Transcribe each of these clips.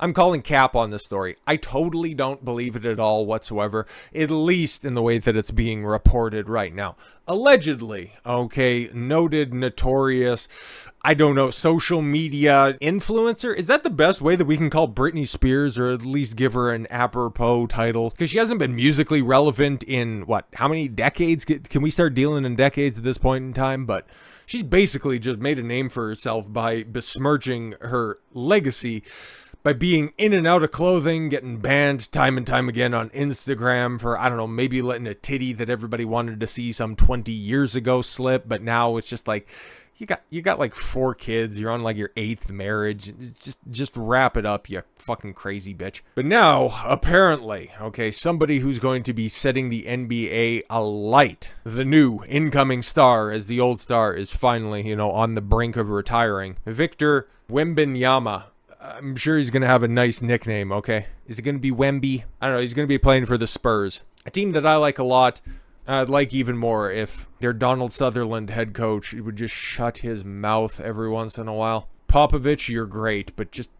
I'm calling cap on this story. I totally don't believe it at all whatsoever, at least in the way that it's being reported right now. Allegedly, okay, noted, notorious, I don't know, social media influencer? Is that the best way that we can call Britney Spears, or at least give her an apropos title? Because she hasn't been musically relevant in, what, how many decades? Can we start dealing in decades at this point in time? But she's basically just made a name for herself by besmirching her legacy by being in and out of clothing, getting banned time and time again on Instagram for, I don't know, maybe letting a titty that everybody wanted to see some 20 years ago slip, but now it's just like, you got like 4 kids, you're on like your 8th marriage, just wrap it up, you fucking crazy bitch. But now, apparently, okay, somebody who's going to be setting the NBA alight, the new incoming star, as the old star is finally, on the brink of retiring, Victor Wembanyama. I'm sure he's going to have a nice nickname, okay? Is it going to be Wemby? I don't know. He's going to be playing for the Spurs, a team that I like a lot. I'd like even more if their Donald Sutherland head coach would just shut his mouth every once in a while. Popovich, you're great, but just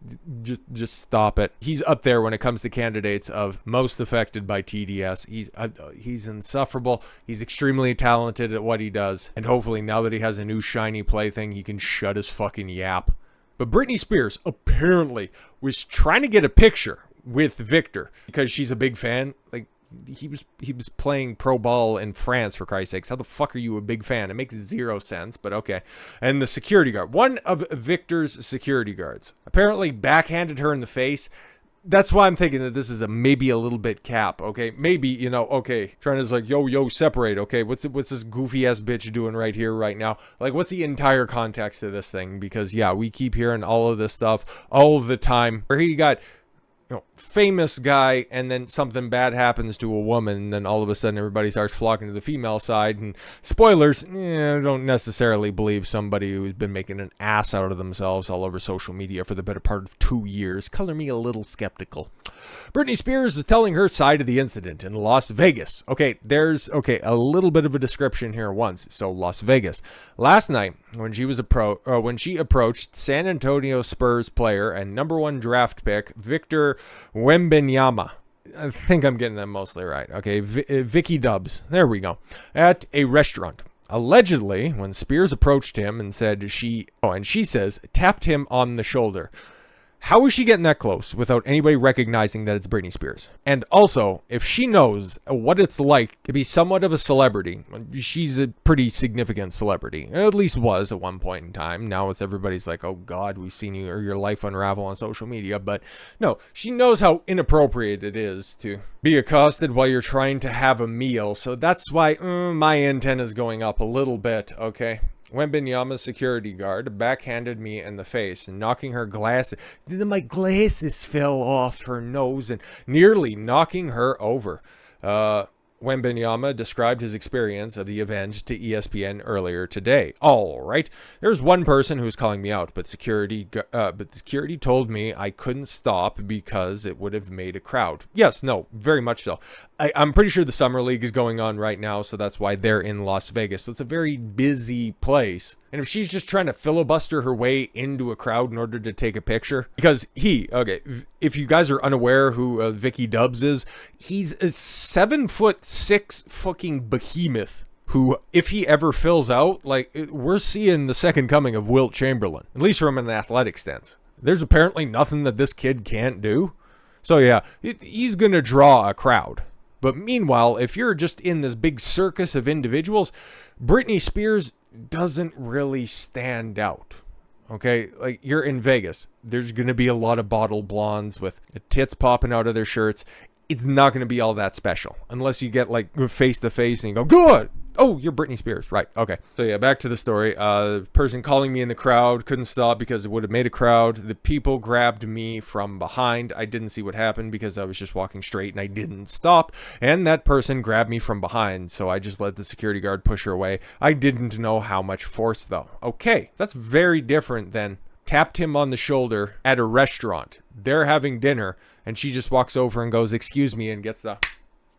stop it. He's up there when it comes to candidates of most affected by TDS. He's insufferable. He's extremely talented at what he does. And hopefully now that he has a new shiny plaything, he can shut his fucking yap. But Britney Spears apparently was trying to get a picture with Victor because she's a big fan. Like, he was playing pro ball in France, for Christ's sakes. How the fuck are you a big fan? It makes zero sense, but okay. And the security guard, one of Victor's security guards, apparently backhanded her in the face. That's why I'm thinking that this is maybe a little bit cap, okay? Maybe, okay, trying to like, yo, separate, okay? What's this goofy-ass bitch doing right here, right now? Like, what's the entire context of this thing? Because, yeah, we keep hearing all of this stuff all the time. Where he got, famous guy, and then something bad happens to a woman, and then all of a sudden everybody starts flocking to the female side, and spoilers, don't necessarily believe somebody who's been making an ass out of themselves all over social media for the better part of 2 years. Color me a little skeptical. Britney Spears is telling her side of the incident in Las Vegas. Okay, there's a little bit of a description here once. So Las Vegas. Last night, when she approached San Antonio Spurs player and #1 draft pick Victor Wembanyama. I think I'm getting that mostly right. Okay, Vicky Dubs. There we go. At a restaurant. Allegedly, when Spears approached him and said she says, tapped him on the shoulder. How is she getting that close without anybody recognizing that it's Britney Spears? And also, if she knows what it's like to be somewhat of a celebrity, she's a pretty significant celebrity. At least was at one point in time. Now it's everybody's like, oh God, we've seen you or your life unravel on social media. But no, she knows how inappropriate it is to be accosted while you're trying to have a meal. So that's why my antenna's going up a little bit, okay? Wembanyama's security guard backhanded me in the face, knocking her glasses. My glasses fell off her nose and nearly knocking her over. Wembanyama described his experience of the event to ESPN earlier today. All right, there's one person who's calling me out, but security told me I couldn't stop because it would have made a crowd. Yes, no, very much so. I'm pretty sure the Summer League is going on right now, so that's why they're in Las Vegas. So it's a very busy place. And if she's just trying to filibuster her way into a crowd in order to take a picture, because if you guys are unaware who Vicky Dubs is, he's a 7'6" fucking behemoth who, if he ever fills out, like, we're seeing the second coming of Wilt Chamberlain, at least from an athletic stance. There's apparently nothing that this kid can't do. So yeah, he's going to draw a crowd. But meanwhile, if you're just in this big circus of individuals, Britney Spears doesn't really stand out. Okay, like, you're in Vegas. There's going to be a lot of bottle blondes with tits popping out of their shirts. It's not going to be all that special unless you get like face to face and you go, good. Oh, you're Britney Spears. Right. Okay. So yeah, back to the story. Person calling me in the crowd couldn't stop because it would have made a crowd. The people grabbed me from behind. I didn't see what happened because I was just walking straight and I didn't stop. And that person grabbed me from behind. So I just let the security guard push her away. I didn't know how much force though. Okay. That's very different than tapped him on the shoulder at a restaurant. They're having dinner and she just walks over and goes, excuse me, and gets the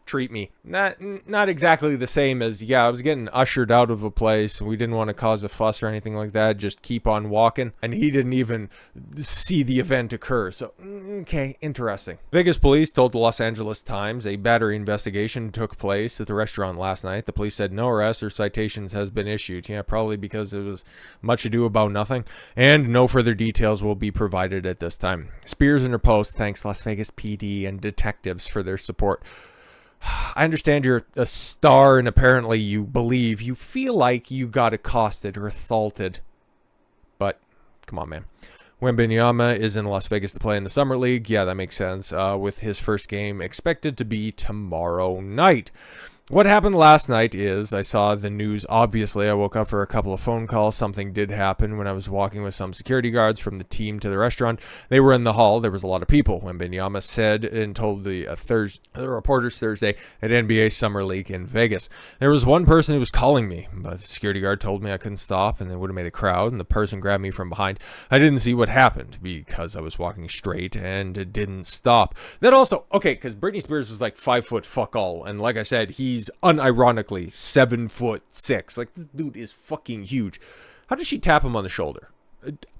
treat me. Not exactly the same as, yeah, I was getting ushered out of a place. We didn't want to cause a fuss or anything like that. Just keep on walking. And he didn't even see the event occur. So, okay, interesting. Vegas police told the Los Angeles Times a battery investigation took place at the restaurant last night. The police said no arrests or citations has been issued. Yeah, probably because it was much ado about nothing. And no further details will be provided at this time. Spears in her post thanks Las Vegas PD and detectives for their support. I understand you're a star and apparently you feel like you got accosted or assaulted. But, come on, man. Wembanyama is in Las Vegas to play in the Summer League. Yeah, that makes sense. With his first game expected to be tomorrow night. What happened last night is I saw the news. Obviously, I woke up for a couple of phone calls. Something did happen when I was walking with some security guards from the team to the restaurant. They were in the hall. There was a lot of people. Wembanyama said and told the reporters Thursday at NBA Summer League in Vegas. There was one person who was calling me, but the security guard told me I couldn't stop and they would have made a crowd, and the person grabbed me from behind. I didn't see what happened because I was walking straight and it didn't stop. That also, okay, because Britney Spears is like 5 foot fuck all, and like I said, he's unironically 7'6". Like, this dude is fucking huge. How does she tap him on the shoulder?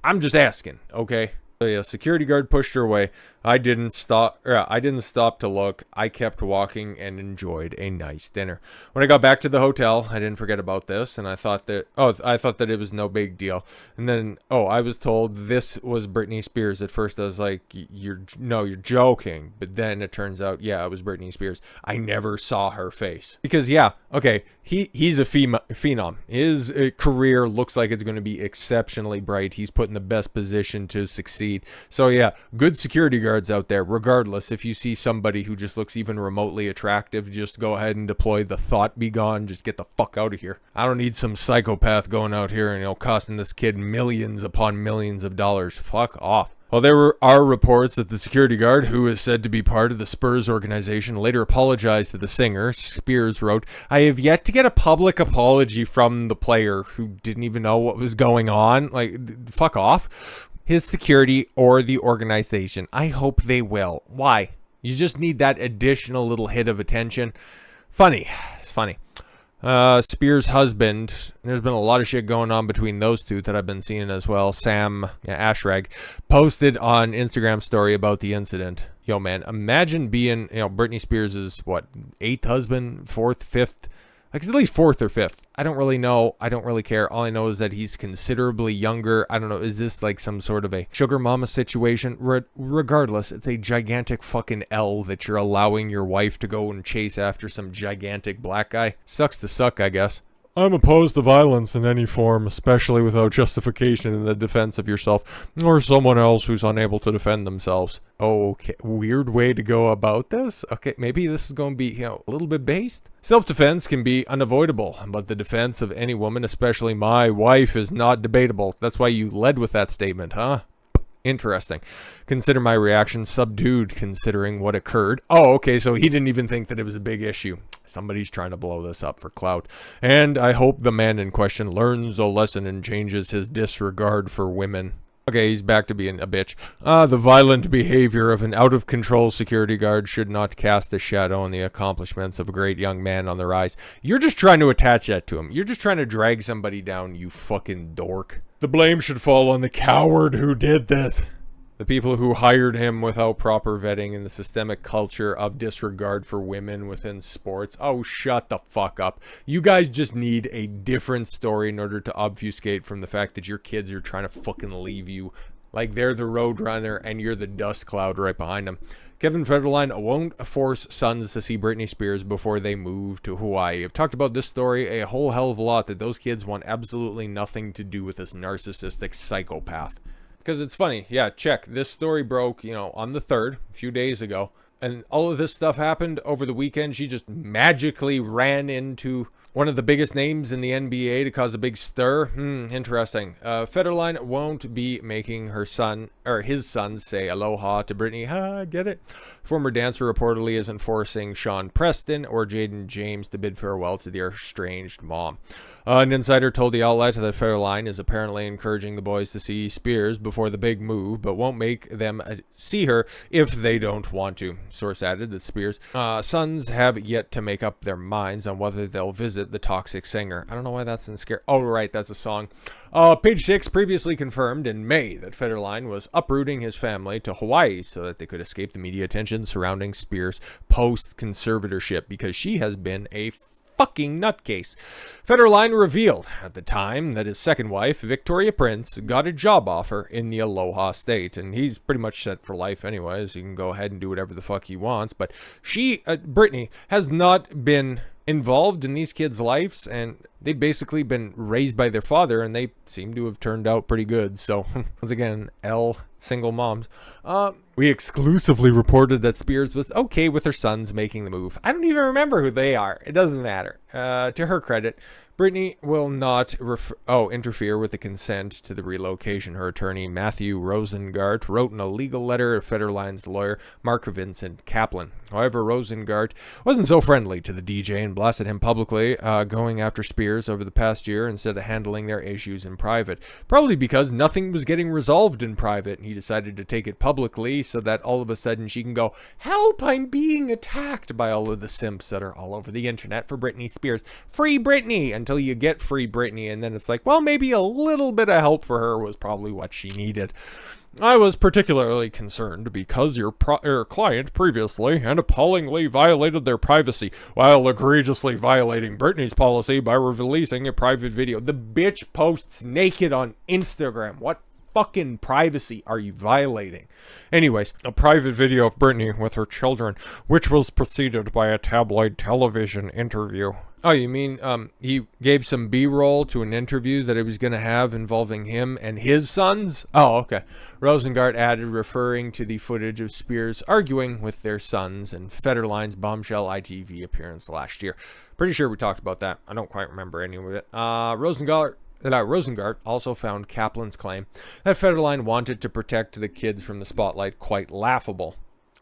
I'm just asking, okay? So yeah, security guard pushed her away. I didn't stop to look. I kept walking and enjoyed a nice dinner. When I got back to the hotel, I didn't forget about this, and I thought that it was no big deal. And then I was told this was Britney Spears. At first I was like, you're joking. But then it turns out, yeah, it was Britney Spears. I never saw her face. Because yeah, okay, he's a phenom. His career looks like it's going to be exceptionally bright. He's put in the best position to succeed. So yeah, good security guards out there. Regardless, if you see somebody who just looks even remotely attractive, just go ahead and deploy the thought be gone. Just get the fuck out of here. I don't need some psychopath going out here and costing this kid millions upon millions of dollars. Fuck off. Well, there are reports that the security guard, who is said to be part of the Spurs organization, later apologized to the singer. Spears wrote, "I have yet to get a public apology from the player who didn't even know what was going on." Like, fuck off. His security or the organization. I hope they will. Why? You just need that additional little hit of attention. Funny. It's funny. Spears' husband, there's been a lot of shit going on between those two that I've been seeing as well. Sam Ashrag posted on Instagram story about the incident. Yo, man, imagine being, Britney Spears' eighth husband, fourth, fifth, like it's at least fourth or fifth. I don't really know. I don't really care. All I know is that he's considerably younger. I don't know. Is this like some sort of a sugar mama situation? Regardless, it's a gigantic fucking L that you're allowing your wife to go and chase after some gigantic black guy. Sucks to suck, I guess. I'm opposed to violence in any form, especially without justification in the defense of yourself or someone else who's unable to defend themselves. Okay, weird way to go about this. Okay, maybe this is going to be, a little bit based. Self-defense can be unavoidable, but the defense of any woman, especially my wife, is not debatable. That's why you led with that statement, huh? Interesting. Consider my reaction subdued considering what occurred. Oh, okay, so he didn't even think that it was a big issue. Somebody's trying to blow this up for clout. And I hope the man in question learns a lesson and changes his disregard for women. Okay, he's back to being a bitch. The violent behavior of an out-of-control security guard should not cast a shadow on the accomplishments of a great young man on the rise. You're just trying to attach that to him. You're just trying to drag somebody down, you fucking dork. The blame should fall on the coward who did this. The people who hired him without proper vetting and the systemic culture of disregard for women within sports. Oh, shut the fuck up. You guys just need a different story in order to obfuscate from the fact that your kids are trying to fucking leave you. Like they're the road runner and you're the dust cloud right behind them. Kevin Federline won't force sons to see Britney Spears before they move to Hawaii. I've talked about this story a whole hell of a lot, that those kids want absolutely nothing to do with this narcissistic psychopath. Because it's funny, yeah, check. This story broke, on the 3rd, a few days ago. And all of this stuff happened over the weekend. She just magically ran into one of the biggest names in the NBA to cause a big stir. Interesting. Federline won't be making his son say aloha to Britney. Get it? Former dancer reportedly isn't forcing Sean Preston or Jaden James to bid farewell to their estranged mom. An insider told the outlet that Federline is apparently encouraging the boys to see Spears before the big move, but won't make them see her if they don't want to. Source added that Spears' sons have yet to make up their minds on whether they'll visit the toxic singer. I don't know why that's in scare. Oh, right, that's a song. Page 6 previously confirmed in May that Federline was uprooting his family to Hawaii so that they could escape the media attention surrounding Spears' post-conservatorship, because she has been a fucking nutcase. Federline revealed at the time that his second wife, Victoria Prince, got a job offer in the Aloha State, and he's pretty much set for life anyways. He can go ahead and do whatever the fuck he wants, but Britney, has not been involved in these kids' lives, and they've basically been raised by their father, and they seem to have turned out pretty good. So once again, single moms. We exclusively reported that Spears was okay with her sons making the move. I don't even remember who they are. It doesn't matter. To her credit, Britney will not interfere with the consent to the relocation. Her attorney, Matthew Rosengart, wrote in a legal letter to Federline's lawyer, Mark Vincent Kaplan. However, Rosengart wasn't so friendly to the DJ and blasted him publicly, going after Spears over the past year instead of handling their issues in private. Probably because nothing was getting resolved in private, and he decided to take it publicly so that all of a sudden she can go, "Help, I'm being attacked," by all of the simps that are all over the internet for Britney Spears. Free Britney! Until you get free Britney, and then it's like, well, maybe a little bit of help for her was probably what she needed. I was particularly concerned because your client previously and appallingly violated their privacy while egregiously violating Britney's policy by releasing a private video. The bitch posts naked on Instagram. What fucking privacy are you violating? Anyways, a private video of Britney with her children, which was preceded by a tabloid television interview. Oh, you mean he gave some B-roll to an interview that he was going to have involving him and his sons? Oh, okay. Rosengart added, referring to the footage of Spears arguing with their sons and Federline's bombshell ITV appearance last year. Pretty sure we talked about that. I don't quite remember any of it. Rosengart also found Kaplan's claim that Federline wanted to protect the kids from the spotlight quite laughable.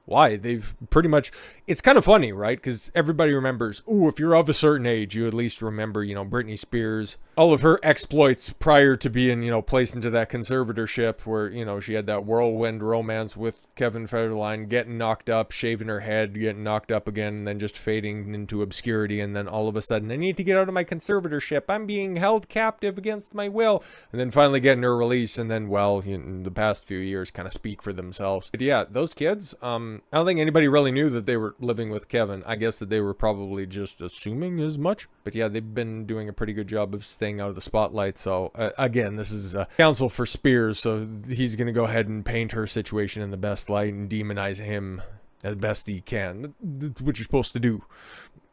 Why? They've pretty much... It's kind of funny, right? Because everybody remembers, if you're of a certain age, you at least remember, Britney Spears, all of her exploits prior to being, placed into that conservatorship where, she had that whirlwind romance with Kevin Federline, getting knocked up, shaving her head, getting knocked up again, and then just fading into obscurity, and then all of a sudden, I need to get out of my conservatorship. I'm being held captive against my will. And then finally getting her release, and then, the past few years kind of speak for themselves. But yeah, those kids, I don't think anybody really knew that they were living with Kevin. I guess that they were probably just assuming as much. But yeah, they've been doing a pretty good job of staying out of the spotlight. So again, this is counsel for Spears. So he's going to go ahead and paint her situation in the best light and demonize him as best he can. That's what you're supposed to do.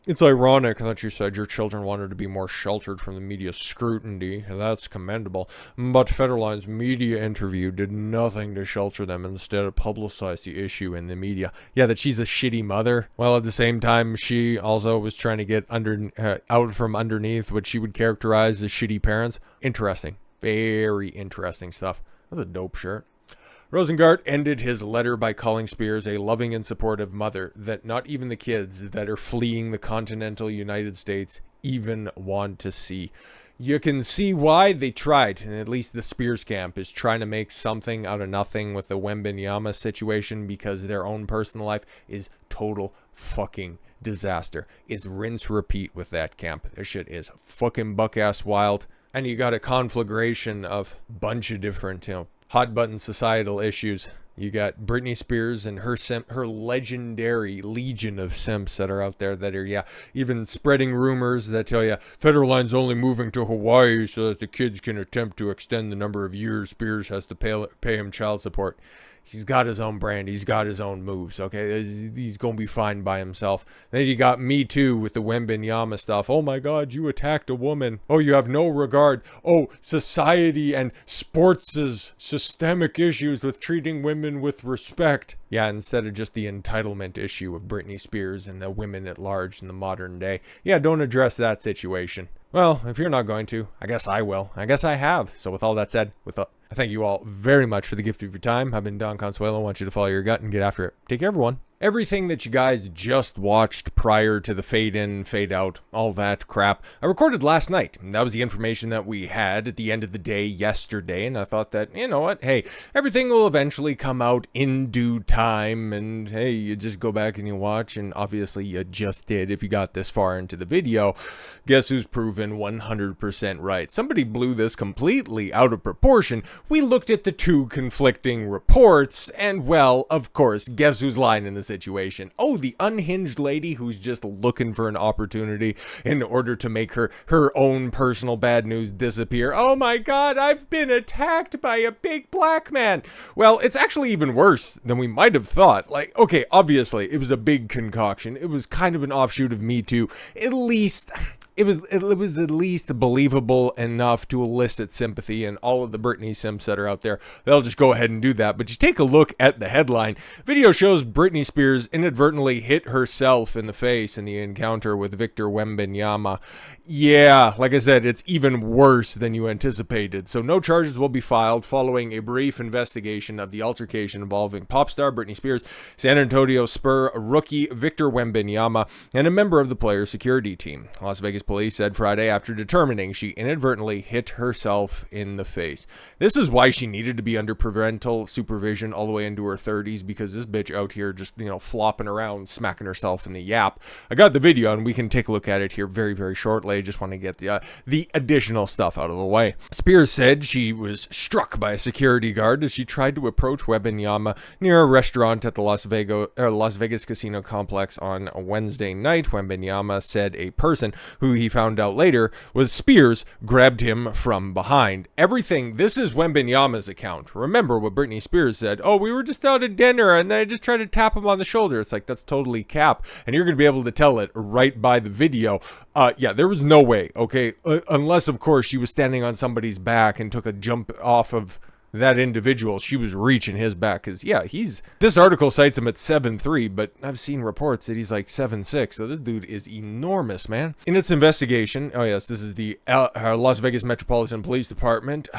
It's ironic that you said your children wanted to be more sheltered from the media scrutiny. That's commendable. But Federline's media interview did nothing to shelter them. Instead, it publicized the issue in the media. Yeah, that she's a shitty mother. While at the same time, she also was trying to get out from underneath what she would characterize as shitty parents. Interesting. Very interesting stuff. That's a dope shirt. Rosengart ended his letter by calling Spears a loving and supportive mother that not even the kids that are fleeing the continental United States even want to see. You can see why they tried, and at least the Spears camp is trying to make something out of nothing with the Wembanyama situation, because their own personal life is total fucking disaster. It's rinse repeat with that camp. This shit is fucking buck-ass wild. And you got a conflagration of a bunch of different, hot button societal issues. You got Britney Spears and her legendary legion of simps that are out there that are, even spreading rumors that tell you Federline's only moving to Hawaii so that the kids can attempt to extend the number of years Spears has to pay him child support. He's got his own brand. He's got his own moves, okay? He's going to be fine by himself. Then you got Me Too with the Wembanyama stuff. Oh, my God, you attacked a woman. Oh, you have no regard. Oh, society and sports' systemic issues with treating women with respect. Yeah, instead of just the entitlement issue of Britney Spears and the women at large in the modern day. Yeah, don't address that situation. Well, if you're not going to, I guess I will. I guess I have. So with all that said, I thank you all very much for the gift of your time. I've been Don Consuelo. I want you to follow your gut and get after it. Take care, everyone. Everything that you guys just watched prior to the fade in, fade out, all that crap, I recorded last night. That was the information that we had at the end of the day yesterday, and I thought that, you know what, hey, everything will eventually come out in due time, and hey, you just go back and you watch, and obviously you just did if you got this far into the video. Guess who's proven 100% right? Somebody blew this completely out of proportion. We looked at the two conflicting reports, and well, of course, guess who's lying in this situation? Oh, the unhinged lady who's just looking for an opportunity in order to make her own personal bad news disappear. Oh my God, I've been attacked by a big black man. Well, it's actually even worse than we might have thought. Like, okay, obviously it was a big concoction. It was kind of an offshoot of Me Too. At least it was at least believable enough to elicit sympathy, and all of the Britney simps that are out there, they'll just go ahead and do that. But you take a look at the headline. Video shows Britney Spears inadvertently hit herself in the face in the encounter with Victor Wembanyama. Yeah, like I said, it's even worse than you anticipated. So no charges will be filed following a brief investigation of the altercation involving pop star Britney Spears, San Antonio Spurs rookie Victor Wembanyama, and a member of the player's security team. Las Vegas police said Friday after determining she inadvertently hit herself in the face. This is why she needed to be under parental supervision all the way into her 30s, because this bitch out here just, flopping around, smacking herself in the yap. I got the video and we can take a look at it here very, very shortly. I just want to get the additional stuff out of the way. Spears said she was struck by a security guard as she tried to approach Wembanyama near a restaurant at the Las Vegas casino complex on a Wednesday night. Wembanyama said a person who he found out later was Spears grabbed him from behind. This is Wembanyama's account. Remember what Britney Spears said. Oh, we were just out at dinner and then I just tried to tap him on the shoulder. It's like, that's totally cap. And you're going to be able to tell it right by the video. Yeah, there was no way, okay? Unless, of course, she was standing on somebody's back and took a jump off of that individual. She was reaching his back, because yeah, this article cites him at 7'3", but I've seen reports that he's like 7'6", so this dude is enormous, man. In its investigation, oh yes, this is the Las Vegas Metropolitan Police Department,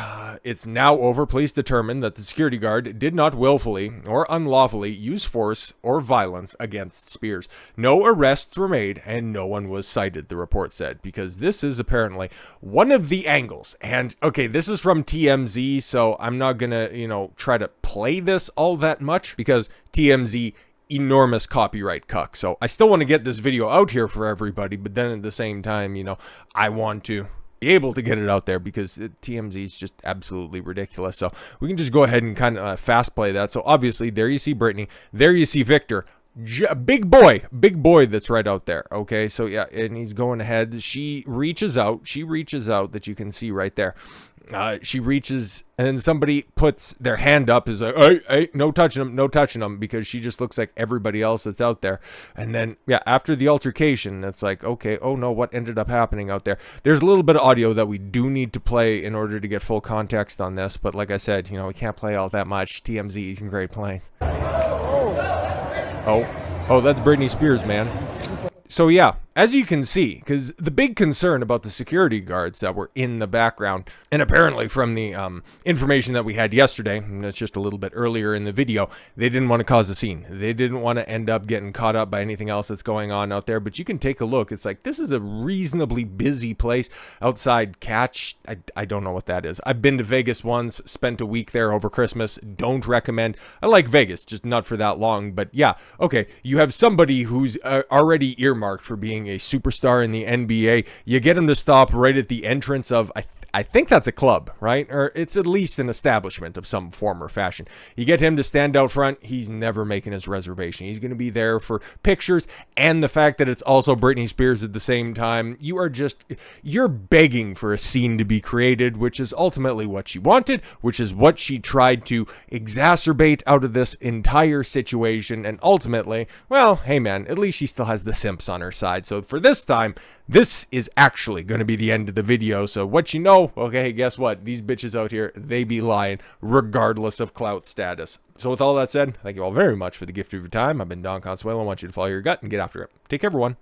it's now over. Police determined that the security guard did not willfully or unlawfully use force or violence against Spears. No arrests were made and no one was cited, the report said, because this is apparently one of the angles. And okay, this is from TMZ, so I'm not gonna, try to play this all that much, because TMZ, enormous copyright cuck. So I still want to get this video out here for everybody, but then at the same time, I want to be able to get it out there, because TMZ is just absolutely ridiculous. So we can just go ahead and kind of fast play that. So obviously there you see Britney, there you see Victor. Big boy that's right out there. Okay, so yeah, and he's going ahead. She reaches out that you can see right there. She reaches, and then somebody puts their hand up, is like, hey, no touching him, because she just looks like everybody else that's out there. And then, yeah, after the altercation, it's like, okay, oh no, what ended up happening out there? There's a little bit of audio that we do need to play in order to get full context on this, but like I said, we can't play all that much. TMZ is in great place. Oh, that's Britney Spears, man. So yeah, as you can see, because the big concern about the security guards that were in the background, and apparently from the information that we had yesterday, and that's just a little bit earlier in the video, they didn't want to cause a scene. They didn't want to end up getting caught up by anything else that's going on out there. But you can take a look. It's like, this is a reasonably busy place outside Catch. I don't know what that is. I've been to Vegas once, spent a week there over Christmas. Don't recommend. I like Vegas, just not for that long. But yeah, okay, you have somebody who's already earmarked for being a superstar in the NBA. You get him to stop right at the entrance of, I think that's a club, right? Or it's at least an establishment of some form or fashion. You get him to stand out front, he's never making his reservation. He's going to be there for pictures, and the fact that it's also Britney Spears at the same time, you're begging for a scene to be created, which is ultimately what she wanted, which is what she tried to exacerbate out of this entire situation, and ultimately, well, hey man, at least she still has the simps on her side. So for this time, this is actually going to be the end of the video. So what you know, okay, guess what? These bitches out here, they be lying regardless of clout status. So with all that said, thank you all very much for the gift of your time. I've been Don Consuelo. I want you to follow your gut and get after it. Take care, everyone.